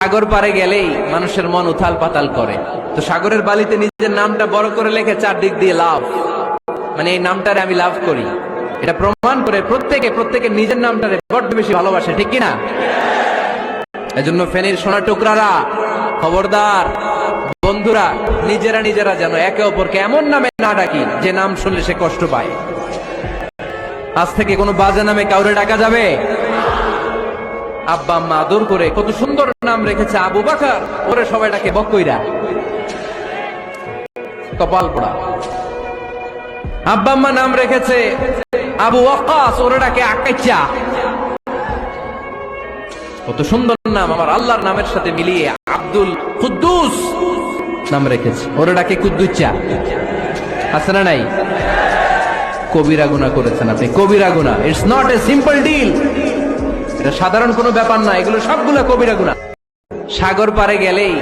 সাগর পারে গেলেই মানুষের মন উথাল পাতাল করে। তো সাগরের বালিতে নিজের নামটা বড় করে লেখে চারদিক দিয়ে লাভ, মানে এই নামটারে আমি লাভ করি। এটা প্রমাণ করে প্রত্যেকে নিজের নামটারে বড্ড বেশি ভালোবাসে, ঠিক কিনা? এজন্য ফেনীর সোনা টুকরারা, খবরদার বন্ধুরা, নিজেরা যেন একে অপরকে এমন নামে না ডাকি যে নাম শুনলে সে কষ্ট পায়। আজ থেকে কোনো বাজে নামে কাউরে ডাকা যাবে? আব্বা আম্মা আদর করে কত সুন্দর নাম রেখেছে আবু বকর, ওরে সবাই ডাকে বকইরা, কপাল পোড়া। আব্বা আম্মা নাম রেখেছে আবু ওয়াক্কাস, ওরে ডাকে আকাইচা। কত সুন্দর নাম আমার আল্লাহর নামের সাথে মিলিয়ে আব্দুল কুদ্দুস নাম রেখেছে, ওরে ডাকে কুদ্দুচ্চা। আছে না নাই? কবিরা গুনাহ করেছেন আপনি, কবিরা গুনাহ। It's not a simple deal, এটা সাধারণ কোনো ব্যাপার না, এগুলো সবগুলো কবিরা গুনাহ। সাগর পারে গেলেই